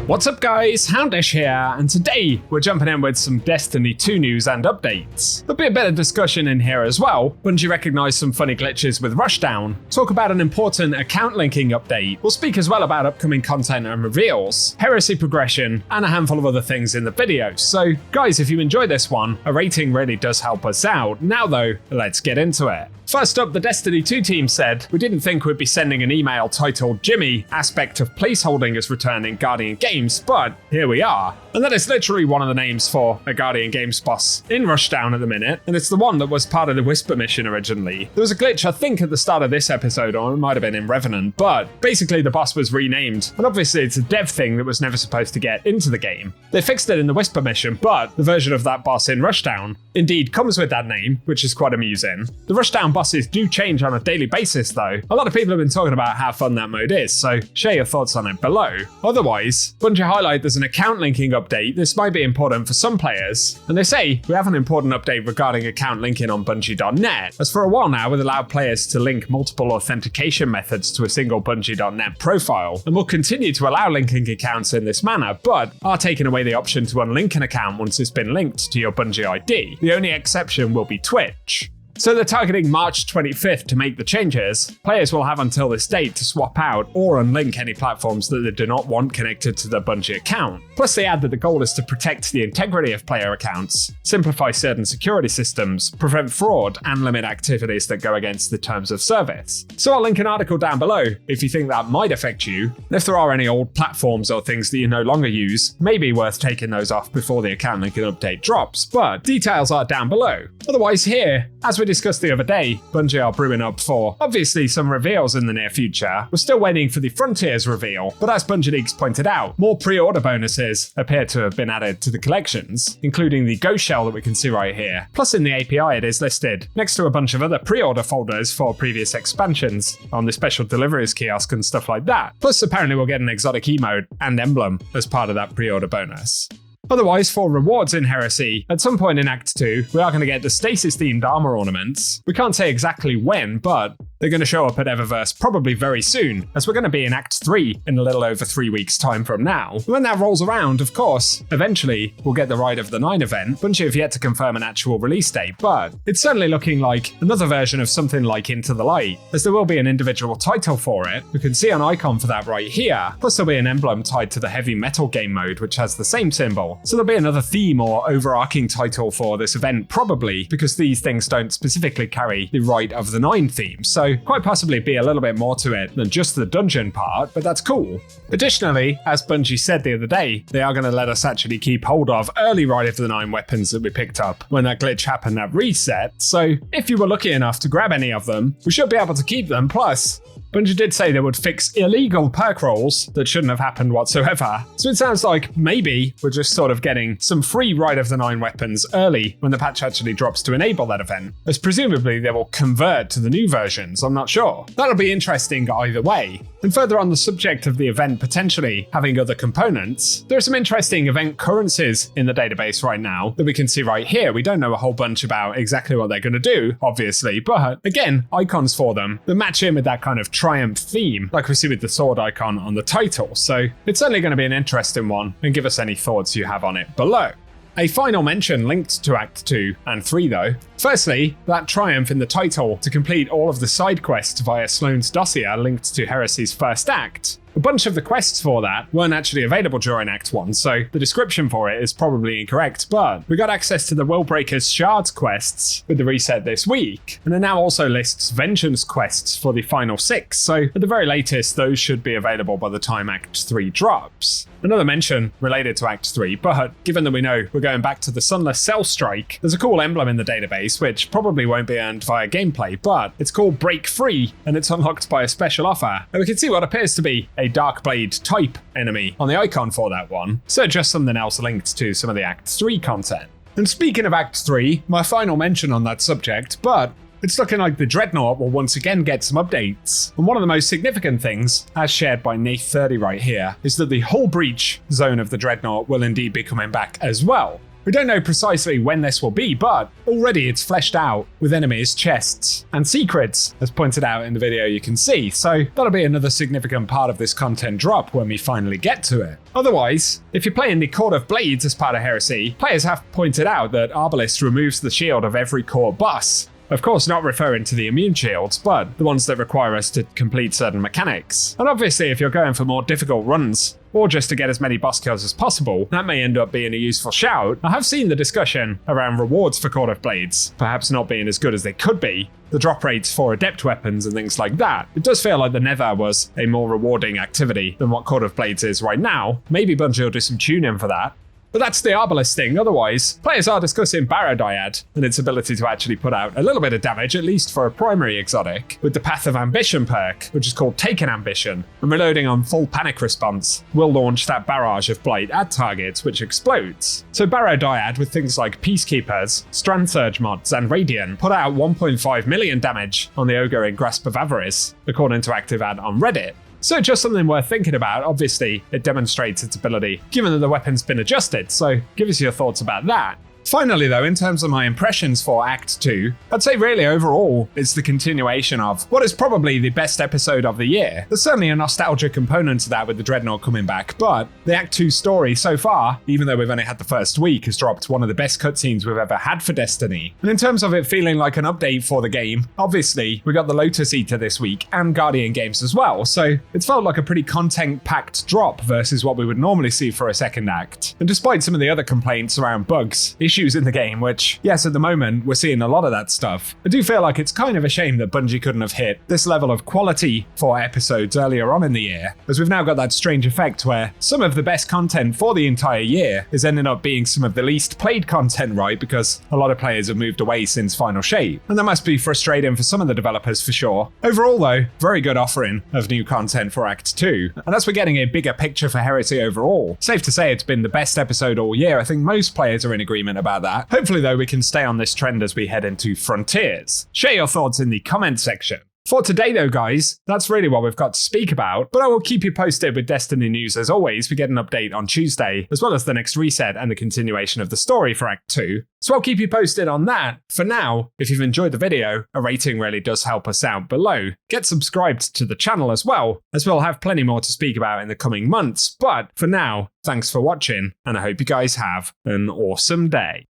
What's up guys, Houndish here, and today we're jumping in with some Destiny 2 news and updates. There'll be a bit of discussion in here as well. Bungie recognised some funny glitches with Rushdown, talk about an important account linking update, we'll speak as well about upcoming content and reveals, Heresy progression, and a handful of other things in the video. So guys, if you enjoy this one, a rating really does help us out. Now though, let's get into it. First up, the Destiny 2 team said, "We didn't think we'd be sending an email titled Jimmy, aspect of placeholding as returned in Guardian Games, but here we are." And that is literally one of the names for a Guardian Games boss in Rushdown at the minute, and it's the one that was part of the Whisper mission originally. There was a glitch, I think, at the start of this episode, or it might have been in Revenant, but basically the boss was renamed, and obviously it's a dev thing that was never supposed to get into the game. They fixed it in the Whisper mission, but the version of that boss in Rushdown indeed comes with that name, which is quite amusing. The Rushdown bosses do change on a daily basis though. A lot of people have been talking about how fun that mode is, so share your thoughts on it below. Otherwise, Bungie highlight there's an account linking update. This might be important for some players, and they say we have an important update regarding account linking on Bungie.net, as for a while now we've allowed players to link multiple authentication methods to a single Bungie.net profile, and we'll continue to allow linking accounts in this manner, but are taking away the option to unlink an account once it's been linked to your Bungie ID. The only exception will be Twitch. So they're targeting March 25th to make the changes. Players will have until this date to swap out or unlink any platforms that they do not want connected to their Bungie account. Plus they add that the goal is to protect the integrity of player accounts, simplify certain security systems, prevent fraud, and limit activities that go against the terms of service. So I'll link an article down below if you think that might affect you. And if there are any old platforms or things that you no longer use, maybe worth taking those off before the account linking update drops, but details are down below. Otherwise here, as we discussed the other day, Bungie are brewing up for obviously some reveals in the near future. We're still waiting for the Frontiers reveal, but as Bungie Leaks pointed out, more pre-order bonuses appear to have been added to the collections, including the Ghost Shell that we can see right here. Plus in the API it is listed next to a bunch of other pre-order folders for previous expansions on the special deliveries kiosk and stuff like that. Plus apparently we'll get an exotic emote and emblem as part of that pre-order bonus. Otherwise, for rewards in Heresy, at some point in Act 2, we are going to get the Stasis-themed armor ornaments. We can't say exactly when, but they're going to show up at Eververse probably very soon, as we're going to be in Act 3 in a little over 3 weeks' time from now. When that rolls around, of course, eventually we'll get the Ride of the Nine event. Bungie have yet to confirm an actual release date, but it's certainly looking like another version of something like Into the Light, as there will be an individual title for it. We can see an icon for that right here, plus there'll be an emblem tied to the heavy metal game mode, which has the same symbol. So there'll be another theme or overarching title for this event probably, because these things don't specifically carry the Rite of the Nine theme, so quite possibly be a little bit more to it than just the dungeon part, but that's cool. Additionally, as Bungie said the other day, they are going to let us actually keep hold of early Rite of the Nine weapons that we picked up when that glitch happened at reset, so if you were lucky enough to grab any of them, we should be able to keep them. Plus, Bungie did say they would fix illegal perk rolls that shouldn't have happened whatsoever. So it sounds like maybe we're just sort of getting some free Rite of the Nine weapons early when the patch actually drops to enable that event, as presumably they will convert to the new versions, I'm not sure. That'll be interesting either way. And further on the subject of the event potentially having other components, there are some interesting event currencies in the database right now that we can see right here. We don't know a whole bunch about exactly what they're going to do, obviously, but again, icons for them that match in with that kind of Triumph theme, like we see with the sword icon on the title. So it's certainly going to be an interesting one, and give us any thoughts you have on it below. A final mention linked to Act 2 and 3 though. Firstly, that triumph in the title to complete all of the side quests via Sloane's dossier linked to Heresy's first act. A bunch of the quests for that weren't actually available during Act 1, so the description for it is probably incorrect, but we got access to the Willbreaker's Shards quests with the reset this week, and it now also lists Vengeance quests for the final 6, so at the very latest those should be available by the time Act 3 drops. Another mention related to Act 3, but given that we know we're going back to the Sunless Cell Strike, there's a cool emblem in the database which probably won't be earned via gameplay, but it's called Break Free, and it's unlocked by a special offer, and we can see what appears to be a Darkblade type enemy on the icon for that one, so just something else linked to some of the Act 3 content. And speaking of Act 3, my final mention on that subject, but it's looking like the Dreadnought will once again get some updates. And one of the most significant things, as shared by Nath30 right here, is that the Hull Breach zone of the Dreadnought will indeed be coming back as well. We don't know precisely when this will be, but already it's fleshed out with enemies, chests, and secrets, as pointed out in the video you can see, so that'll be another significant part of this content drop when we finally get to it. Otherwise, if you're playing the Court of Blades as part of Heresy, players have pointed out that Arbalest removes the shield of every core boss. Of course, not referring to the immune shields, but the ones that require us to complete certain mechanics. And obviously, if you're going for more difficult runs, or just to get as many boss kills as possible, that may end up being a useful shout. I have seen the discussion around rewards for Court of Blades, perhaps not being as good as they could be, the drop rates for adept weapons and things like that. It does feel like the Nether was a more rewarding activity than what Court of Blades is right now. Maybe Bungie will do some tuning for that. But that's the Arbalest thing. Otherwise, players are discussing Barodiad and its ability to actually put out a little bit of damage, at least for a primary exotic, with the Path of Ambition perk, which is called Taken Ambition, and reloading on full panic response will launch that barrage of blight at targets, which explodes. So Barodiad, with things like Peacekeepers, Strand Surge mods, and Radiant, put out 1.5 million damage on the Ogre in Grasp of Avarice, according to ActiveAd on Reddit. So just something worth thinking about. Obviously, it demonstrates its ability, given that the weapon's been adjusted, so give us your thoughts about that. Finally though, in terms of my impressions for Act 2, I'd say really overall, it's the continuation of what is probably the best episode of the year. There's certainly a nostalgia component to that with the Dreadnought coming back, but the Act 2 story so far, even though we've only had the first week, has dropped one of the best cutscenes we've ever had for Destiny. And in terms of it feeling like an update for the game, obviously we got the Lotus Eater this week and Guardian games as well, so it's felt like a pretty content-packed drop versus what we would normally see for a second act. And despite some of the other complaints around bugs, issues in the game, which, yes, at the moment, we're seeing a lot of that stuff. I do feel like it's kind of a shame that Bungie couldn't have hit this level of quality for episodes earlier on in the year, as we've now got that strange effect where some of the best content for the entire year is ending up being some of the least played content, right? Because a lot of players have moved away since Final Shape. And that must be frustrating for some of the developers for sure. Overall though, very good offering of new content for Act 2. And as we're getting a bigger picture for Heresy overall, safe to say it's been the best episode all year. I think most players are in agreement about that. Hopefully though, we can stay on this trend as we head into Frontiers. Share your thoughts in the comment section. For today though guys, that's really what we've got to speak about, but I will keep you posted with Destiny news as always. We get an update on Tuesday, as well as the next reset and the continuation of the story for Act 2. So I'll keep you posted on that. For now, if you've enjoyed the video, a rating really does help us out below. Get subscribed to the channel as well, as we'll have plenty more to speak about in the coming months. But for now, thanks for watching, and I hope you guys have an awesome day.